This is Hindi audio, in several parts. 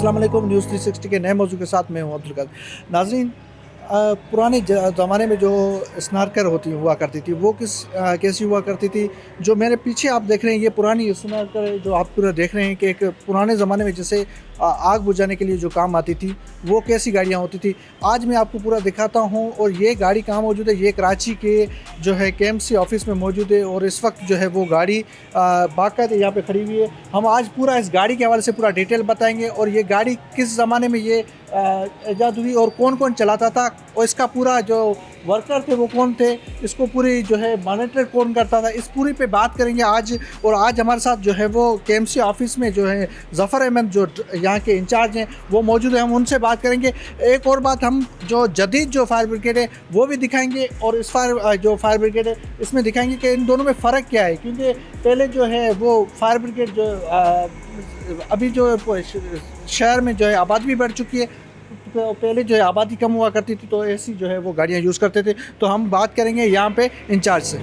अस्सलाम वालेकुम। न्यूज़ 360 के नए मौजू के साथ मैं हूं अब्दुल कादिर। नाज़रीन, पुराने ज़माने में जो स्नारकर हुआ करती थी वो कैसी हुआ करती थी। जो मेरे पीछे आप देख रहे हैं ये पुरानी स्नारकर जो आप पूरा देख रहे हैं कि एक पुराने ज़माने में जैसे आग बुझाने के लिए जो काम आती थी वो कैसी गाड़ियाँ होती थी, आज मैं आपको पूरा दिखाता हूँ। और ये गाड़ी कहाँ मौजूद है, ये कराची के जो है KMC ऑफिस में मौजूद है। और इस वक्त जो है वो गाड़ी बाकायदा यहाँ पे खड़ी हुई है। हम आज पूरा इस गाड़ी के हवाले से पूरा डिटेल बताएंगे और ये गाड़ी किस ज़माने में ये ईजाद हुई और कौन कौन चलाता था और इसका पूरा जो वर्कर थे वो कौन थे, इसको पूरी जो है मॉनिटर कौन करता था, इस पूरी पे बात करेंगे आज। और आज हमारे साथ जो है वो KMC ऑफिस में जो है ज़फ़र अहमद जो यहाँ के इंचार्ज हैं वो मौजूद है, हम उनसे बात करेंगे। एक और बात, हम जो जदीद जो फायर ब्रिगेड है वो भी दिखाएंगे और इस फायर ब्रिगेड है इसमें दिखाएंगे कि इन दोनों में फ़र्क क्या है। क्योंकि पहले जो है वो फायर ब्रिगेड जो अभी जो शहर में जो है आबादी भी बढ़ चुकी है, तो पहले जो है आबादी कम हुआ करती थी तो ऐसी जो है वो गाड़ियाँ यूज़ करते थे। तो हम बात करेंगे यहाँ पे इंचार्ज से।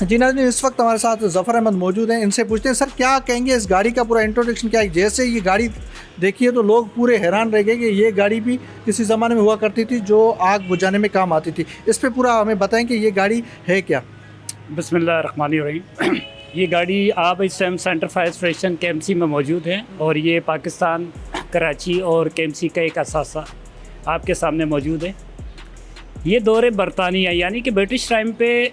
जी नाज़रीन, इस वक्त हमारे साथ ज़फ़र अहमद मौजूद हैं, इनसे पूछते हैं सर क्या कहेंगे इस गाड़ी का पूरा इंट्रोडक्शन क्या है। जैसे ये गाड़ी देखिए तो लोग पूरे हैरान रह गए कि ये गाड़ी भी किसी ज़माने में हुआ करती थी जो आग बुझाने में काम आती थी। इस पे पूरा हमें बताएं कि ये गाड़ी है क्या। बिस्मिल्लाहिर्रहमानिर्रहीम। ये गाड़ी आप इस time centre fire station KMC में मौजूद है और ये पाकिस्तान, कराची और KMC का एक असासा आपके सामने मौजूद है। ये दौर बरतानिया यानी कि ब्रिटिश टाइम पे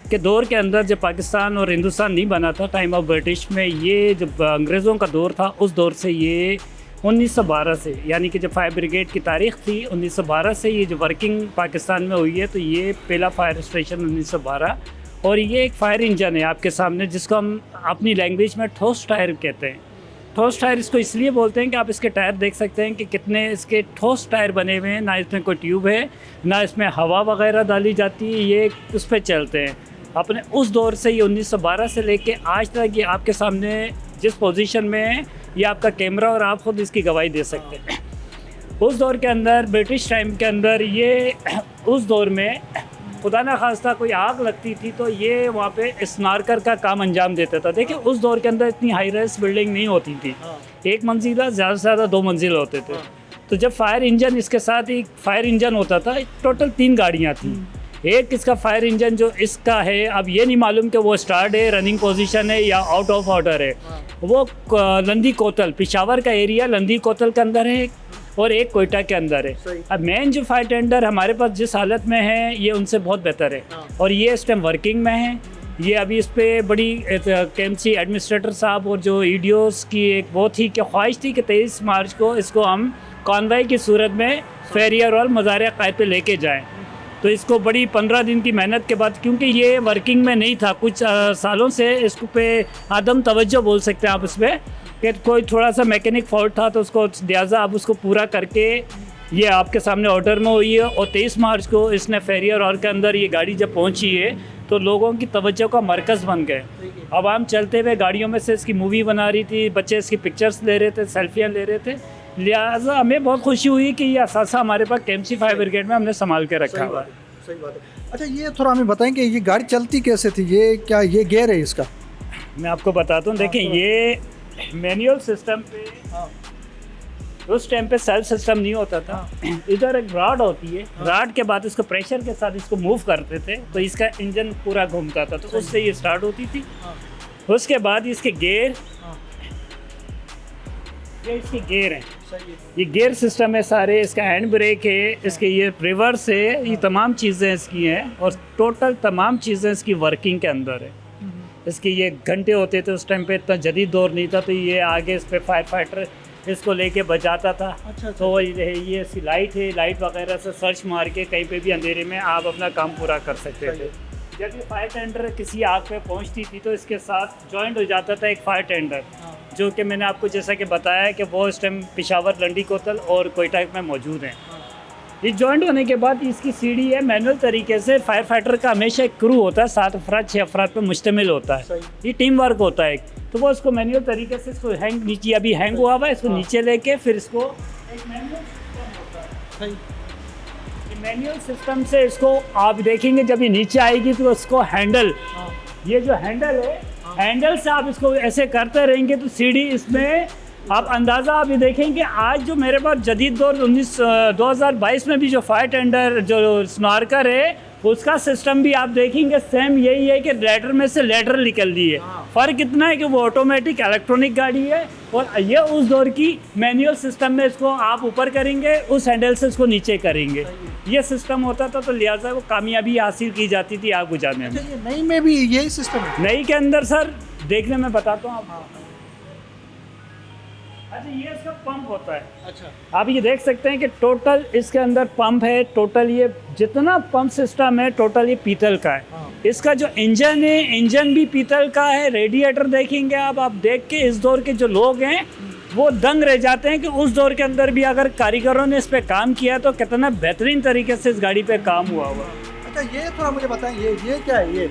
के दौर के अंदर जब पाकिस्तान और हिंदुस्तान नहीं बना था, टाइम ऑफ ब्रिटिश में, ये जब अंग्रेज़ों का दौर था उस दौर से ये 1912 से, यानी कि जब फायर ब्रिगेड की तारीख़ थी 1912 से ये जो वर्किंग पाकिस्तान में हुई है, तो ये पहला फायर स्टेशन 1912। और ये एक फायर इंजन है आपके सामने जिसको हम अपनी लैंग्वेज में ठोस टायर कहते हैं। ठोस टायर इसको इसलिए बोलते हैं कि आप इसके टायर देख सकते हैं कि कितने इसके ठोस टायर बने हुए हैं, ना इसमें कोई ट्यूब है ना इसमें हवा वगैरह डाली जाती है, ये उस पर चलते हैं। अपने उस दौर से ये 1912 से लेके आज तक ये आपके सामने जिस पोजीशन में है ये आपका कैमरा और आप खुद इसकी गवाही दे सकते हैं। उस दौर के अंदर ब्रिटिश टाइम के अंदर ये उस दौर में खुदा न खास्ता कोई आग लगती थी तो ये वहाँ पे स्नारकर का काम अंजाम देता था। देखिए उस दौर के अंदर इतनी हाई राइज बिल्डिंग नहीं होती थी, एक मंजिला ज़्यादा से ज़्यादा 2 मंजिल होते थे। तो जब फायर इंजन, इसके साथ एक फायर इंजन होता था, टोटल 3 गाड़ियाँ थी। एक इसका फायर इंजन जो इसका है, अब ये नहीं मालूम कि वो स्टार्ट है, रनिंग पोजीशन है या आउट ऑफ ऑर्डर है। वो लंदी कोतल, पेशावर का एरिया लंदी कोतल के अंदर है और एक कोयटा के अंदर है। अब मेन जो फायर टेंडर हमारे पास जिस हालत में है ये उनसे बहुत बेहतर है और ये इस टाइम वर्किंग में है। ये अभी इस पर बड़ी KMC एडमिनिस्ट्रेटर साहब और जो EDOs की एक वो थी कि ख्वाहिश थी कि 23 मार्च को इसको हम कॉन्वाई की सूरत में फेरियर और मज़ार क़ायद पे लेके जाएं। तो इसको बड़ी 15 दिन की मेहनत के बाद, क्योंकि ये वर्किंग में नहीं था कुछ सालों से, इसको पे आदम तवज्जो बोल सकते हैं आप इसमें, कि कोई थोड़ा सा मैकेनिक फॉल्ट था तो उसको लिहाजा अब उसको पूरा करके ये आपके सामने ऑर्डर में हुई है। और 23 मार्च को इसने फेरियर और के अंदर ये गाड़ी जब पहुंची है तो लोगों की तवज्जो का मरकज़ बन गए। अब हम चलते हुए गाड़ियों में से इसकी मूवी बना रही थी, बच्चे इसकी पिक्चर्स ले रहे थे, सेल्फियाँ ले रहे थे। लिहाजा हमें बहुत खुशी हुई कि ये असासा हमारे पास KMC फायर ब्रिगेड में हमने संभाल के रखा हुआ है। सही बात है। अच्छा, ये थोड़ा हमें बताएं कि ये गाड़ी चलती कैसे थी, ये क्या ये गियर है इसका? मैं आपको बताता हूँ। देखिए ये मैनुअल सिस्टम पे, उस टाइम पे सेल्फ सिस्टम नहीं होता था। इधर एक रॉड होती है, रॉड के बाद इसको प्रेशर के साथ इसको मूव करते थे तो इसका इंजन पूरा घूमता था, तो उससे ये स्टार्ट होती थी। उसके बाद इसके गेयर, ये इसके गेयर हैं, ये गेयर सिस्टम है सारे, इसका हैंड ब्रेक है, इसके ये रिवर्स है, ये तमाम चीज़ें इसकी हैं और टोटल तमाम चीज़ें इसकी वर्किंग के अंदर है। इसके ये घंटे होते थे, उस टाइम पे इतना जदीद दौर नहीं था तो ये आगे इस पर फायर फाइटर इसको लेके बजाता था। अच्छा। तो ये इसकी लाइट है, लाइट वगैरह से सर्च मार के कहीं पे भी अंधेरे में आप अपना काम पूरा कर सकते थे। जब ये फायर टेंडर किसी आग पे पहुंचती थी तो इसके साथ जॉइंट हो जाता था एक फायर टेंडर, जो कि मैंने आपको जैसा कि बताया कि वो इस टाइम पेशावर, लंडी कोतल और कोयटा में मौजूद हैं। ये जॉइंट होने के बाद इसकी सीढ़ी है, मैनुअल तरीके से फायर फाइटर का हमेशा एक क्रू होता है, 7 अफराद 6 अफराद पर मुश्तमिल होता है। ये टीम वर्क होता है, तो वो इसको मैनुअल तरीके से इसको हैंग, नीचे अभी हैंग हुआ हुआ है, इसको नीचे लेके फिर इसको एक मैनुअल सिस्टम होता है। मैनुअल सिस्टम से इसको आप देखेंगे जब ये नीचे आएगी तो उसको हैंडल, ये जो हैंडल है, हैंडल से आप इसको ऐसे करते रहेंगे तो सीढ़ी इसमें आप अंदाज़ा आप ये देखेंगे। आज जो मेरे पास जदीद दौर 2022 में भी जो फायर टेंडर जो स्नॉर्कर है उसका सिस्टम भी आप देखेंगे सेम यही है कि लेडर में से लेडर निकल दी है। फ़र्क इतना है कि वो ऑटोमेटिक इलेक्ट्रॉनिक गाड़ी है और ये उस दौर की मैनुअल सिस्टम में इसको आप ऊपर करेंगे, उस हैंडल से इसको नीचे करेंगे। ये सिस्टम होता था तो लिहाजा वो कामयाबी हासिल की जाती थी आग बुझाने में। ये नई में भी यही सिस्टम है? नई के अंदर सर देखने में बताता हूँ आपको। अच्छा, ये इसका पंप होता है। अच्छा, आप ये देख सकते हैं कि टोटल इसके अंदर पंप है। टोटल ये जितना पंप सिस्टम है टोटल ये पीतल का है। इसका जो इंजन है, इंजन भी पीतल का है। रेडिएटर देखेंगे आप देख के इस दौर के जो लोग हैं वो दंग रह जाते हैं कि उस दौर के अंदर भी अगर कारीगरों ने इस पे काम किया तो कितना बेहतरीन तरीके से इस गाड़ी पे काम हुआ हुआ। अच्छा, ये थोड़ा मुझे बताएं, ये क्या है?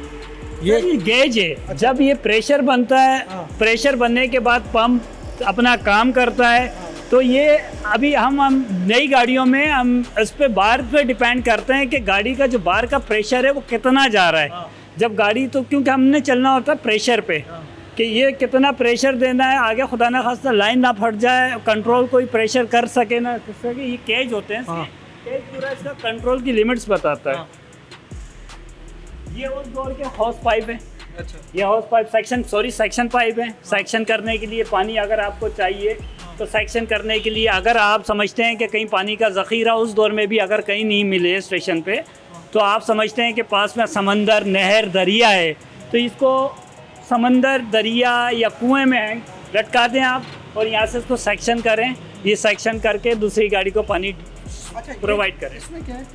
ये गेज है। अच्छा। जब ये प्रेशर बनता है, प्रेशर बनने के बाद पंप अपना काम करता है तो ये अभी हम नई गाड़ियों में हम इस पे बार पे डिपेंड करते हैं कि गाड़ी का जो बाहर का प्रेशर है वो कितना जा रहा है। जब गाड़ी तो क्योंकि हमने चलना होता है प्रेशर पे कि ये कितना प्रेशर देना है, आगे खुदा ना खास्ता लाइन ना फट जाए, कंट्रोल कोई प्रेशर कर सके ना कर सके। ये केज होते हैं, केज पूरा इसका कंट्रोल की लिमिट्स बताता है। ये उस दौर के हॉस पाइप है। अच्छा, ये हॉस पाइप सेक्शन पाइप है। सेक्शन करने के लिए पानी अगर आपको चाहिए तो सेक्शन करने के लिए अगर आप समझते हैं कि कहीं पानी का ज़ख़ीरा उस दौर में भी अगर कहीं नहीं मिले स्टेशन पे तो आप समझते हैं कि पास में समंदर, नहर, दरिया है तो इसको समंदर, दरिया या कुएं में लटका दें आप और यहाँ से इसको सेक्शन करें। ये सेक्शन करके दूसरी गाड़ी को पानी प्रोवाइड करें। इसमें क्या है?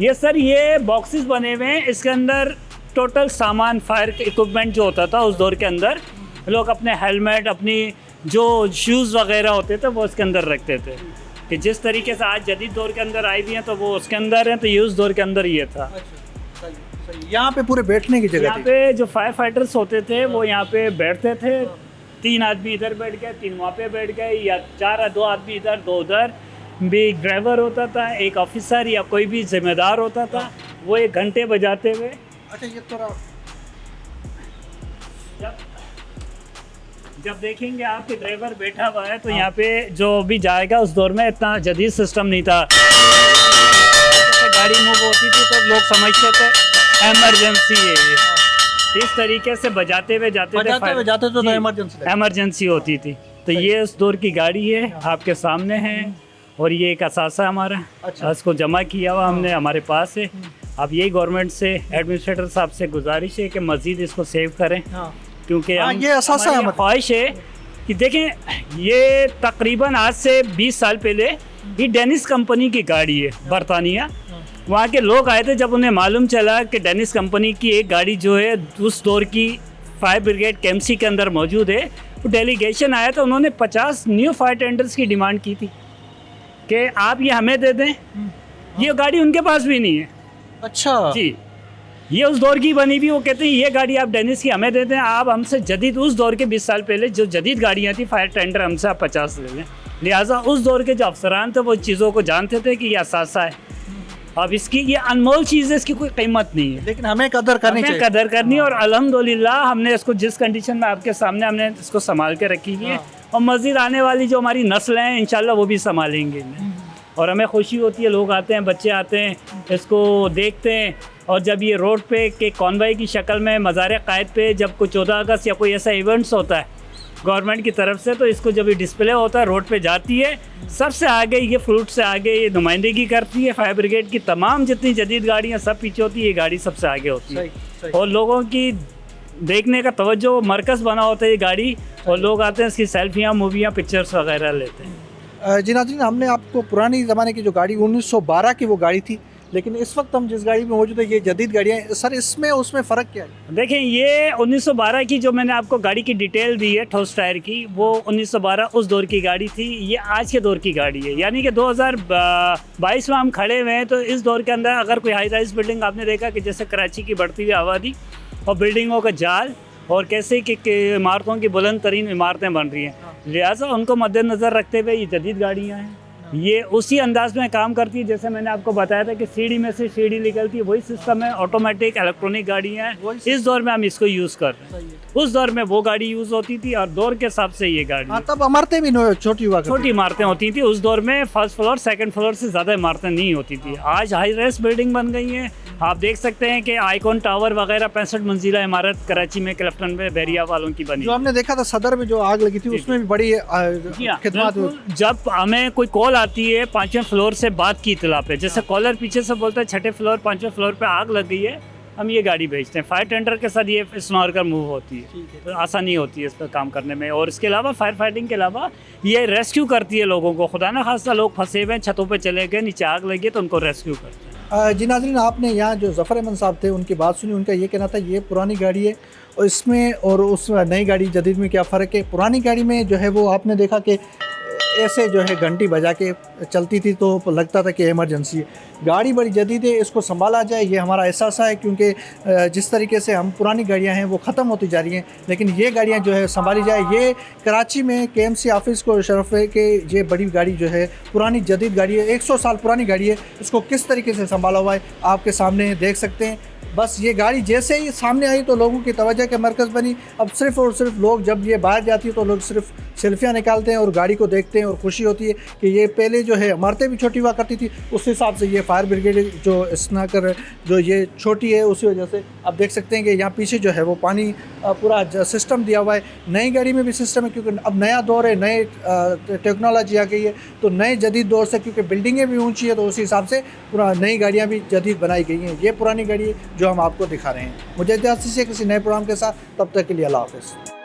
ये सर ये बॉक्सेस बने हुए हैं। इसके अंदर टोटल सामान, फायर इक्विपमेंट जो होता था उस दौर के अंदर लोग अपने हेलमेट, अपनी जो शूज़ वगैरह होते थे वो उसके अंदर रखते थे कि जिस तरीके से आज जदीद दौर के अंदर आई हुई हैं तो वो उसके अंदर हैं। तो ये उस दौर के अंदर ये था। अच्छा, सही। यहाँ पे पूरे बैठने की जगह यहाँ थी। पे जो फायर फाइटर्स होते थे वो यहाँ पे बैठते थे। 3 आदमी इधर बैठ गए, 3 वहाँ पे बैठ गए, या 2 आदमी इधर, 2 उधर। भी एक ड्राइवर होता था, एक ऑफिसर या कोई भी जिम्मेदार होता था, वो 1 घंटे बजाते हुए। अच्छा, ये थोड़ा जब देखेंगे आपके ड्राइवर बैठा हुआ है तो यहाँ पे जो भी जाएगा उस दौर में इतना जदीद सिस्टम नहीं था। गाड़ी मूव होती थी तो लोग समझते थे एमरजेंसी है ये। इस तरीके से बजाते हुए जाते तो थे, एमरजेंसी होती थी। तो ये उस दौर की गाड़ी है, आपके सामने है और ये एक असासा हमारा। अच्छा। इसको जमा किया हुआ हमने, हमारे पास है। अब यही गवर्नमेंट से, एडमिनिस्ट्रेटर साहब से गुजारिश है कि मज़ीद इसको सेव करें क्योंकि ये असासा है। ख्वाहिश है कि देखें ये तकरीबन आज से 20 साल पहले ये डेनिस कंपनी की गाड़ी है, बरतानिया। वहाँ के लोग आए थे, जब उन्हें मालूम चला कि डेनिस कंपनी की एक गाड़ी जो है उस दौर की फायर ब्रिगेड केएमसी के अंदर मौजूद है, तो डेलीगेशन आया तो उन्होंने 50 न्यू फायर टेंडर्स की डिमांड की थी कि आप ये हमें दे दें। ये गाड़ी उनके पास भी नहीं है। अच्छा जी, ये उस दौर की बनी हुई। वो कहते हैं ये गाड़ी आप डेनिस की हमें देते हैं, आप हमसे जदीद उस दौर के 20 साल पहले जो जदीद गाड़ियाँ थी फायर टेंडर हमसे आप 50 ले लें। लिहाजा उस दौर के जो अफसरान थे वो चीज़ों को जानते थे कि ये असासा है। अब इसकी ये अनमोल चीज़ है, इसकी कोई कीमत नहीं है, लेकिन हमें कदर करनी चाहिए। कदर करनी। और अल्हम्दुलिल्लाह हमने इसको जिस कंडीशन में आपके सामने हमने इसको संभाल के रखी है और मज़ीद आने वाली जो हमारी नस्ल हैं इंशाल्लाह वो भी संभालेंगे। और हमें खुशी होती है, लोग आते हैं, बच्चे आते हैं, इसको देखते हैं। और जब ये रोड पे के कॉन्वॉय की शक्ल में मज़ार क़ायद पे जब कोई 14 अगस्त या कोई ऐसा इवेंट्स होता है गवर्नमेंट की तरफ से, तो इसको जब ये डिस्प्ले होता है रोड पे जाती है, सबसे आगे ये फ्रूट से आगे ये नुमाइंदगी करती है। फायर ब्रिगेड की तमाम जितनी जदीद गाड़ियाँ सब पीछे होती है, ये गाड़ी सबसे आगे होती है। सही। और लोगों की देखने का तवज्जो मरकज़ बना होता है ये गाड़ी, और लोग आते हैं इसकी सेल्फियाँ, मूवियाँ, पिक्चर्स वगैरह लेते हैं। जी नाज़रीन, हमने आपको पुरानी ज़माने की जो गाड़ी 1912 की वो गाड़ी थी, लेकिन इस वक्त हम जिस गाड़ी में मौजूद है ये जदीद गाड़ियाँ हैं। सर इसमें उसमें फ़र्क क्या है? देखें, ये 1912 की जो मैंने आपको गाड़ी की डिटेल दी है ठोस टायर की, वो 1912 उस दौर की गाड़ी थी। ये आज के दौर की गाड़ी है, यानी कि 2022 में हम खड़े हुए हैं। तो इस दौर के अंदर अगर कोई हाई राइज बिल्डिंग आपने देखा कि जैसे कराची की बढ़ती हुई आबादी और बिल्डिंगों का जाल और कैसे कि इमारतों की बुलंद तरीन इमारतें बन रही हैं, लिहाजा उनको मद्देनज़र रखते हुए ये जदीद गाड़ियाँ हैं। ये उसी अंदाज में काम करती है जैसे मैंने आपको बताया था कि सीढ़ी में से सीढ़ी निकलती है, वही सिस्टम है। ऑटोमेटिक इलेक्ट्रॉनिक गाड़ियाँ हैं, इस दौर में हम इसको यूज़ कर रहे हैं। उस दौर में वो गाड़ी यूज़ होती थी और दौर के हिसाब से ये गाड़ी। हाँ, तब इमारतें भी छोटी हुआ करती छोटी इमारतें होती थी उस दौर में, फर्स्ट फ्लोर सेकंड फ्लोर से ज़्यादा इमारतें नहीं होती थी। आज हाई राइज बिल्डिंग बन गई हैं। आप देख सकते हैं कि आइकॉन टावर वगैरह 65 मंजिला इमारत कराची में क्लिफ्टन में बैरिया वालों की बनी। जो हमने देखा था सदर में जो आग लगी थी उसमें भी बड़ी खिदमत। जब हमें कोई कॉल आती है 5वें फ्लोर से बात की इतला पे, जैसे कॉलर पीछे से बोलता है 6ठे फ्लोर 5वें फ्लोर पे आग लग गई है, हम ये गाड़ी भेजते हैं। फायर टेंडर के साथ ये स्नॉर्कर मूव होती है, तो आसानी होती है इस पर काम करने में। और इसके अलावा फायर फाइटिंग के अलावा ये रेस्क्यू करती है लोगों को। खुदा ना खास्ता लोग फंसे हुए हैं, छतों पे चले गए, नीचे आग लगी है, तो उनको रेस्क्यू करते हैं। जी नाज़रीन, आपने यहाँ जो ज़फ़र अहमद साहब थे उनकी बात सुनी। उनका ये कहना था ये पुरानी गाड़ी है और इसमें और उस नई गाड़ी जदीद में क्या फ़र्क है। पुरानी गाड़ी में जो है वो आपने देखा कि ऐसे जो है घंटी बजा के चलती थी तो लगता था कि इमरजेंसी है। गाड़ी बड़ी जदीद है, इसको संभाला जाए, ये हमारा एहसास है, क्योंकि जिस तरीके से हम पुरानी गाड़ियां हैं वो ख़त्म होती जा रही हैं, लेकिन ये गाड़ियां जो है संभाली जाए। ये कराची में KMC ऑफिस को शरफ है कि ये बड़ी गाड़ी जो है पुरानी जदीद गाड़ी है, 100 साल पुरानी गाड़ी है, इसको किस तरीके से संभाला हुआ है आपके सामने देख सकते हैं। बस ये गाड़ी जैसे ही सामने आई तो लोगों की तवज्जो का मरकज़ बनी। अब सिर्फ़ और सिर्फ लोग जब ये बाहर जाती है तो लोग सिर्फ सेल्फियाँ निकालते हैं और गाड़ी को देखते हैं और खुशी होती है कि ये पहले जो है इमारतें भी छोटी हुआ करती थी, उस हिसाब से ये फायर ब्रिगेड जो स्नॉर्कर जो ये छोटी है उसी वजह से आप देख सकते हैं कि यहाँ पीछे जो है वो पानी पूरा सिस्टम दिया हुआ है। नई गाड़ी में भी सिस्टम है, क्योंकि अब नया दौर है, नए टेक्नोलॉजी आ गई है, तो नए जदीद दौर से, क्योंकि बिल्डिंगें भी ऊँची है तो उसी हिसाब से पूरा नई गाड़ियाँ भी जदीद बनाई गई हैं। ये पुरानी गाड़ी है जो हम आपको दिखा रहे हैं। मुझे इजाज़त दीजिए किसी नए प्रोग्राम के साथ, तब तक के लिए अल्लाह हाफ़िज़।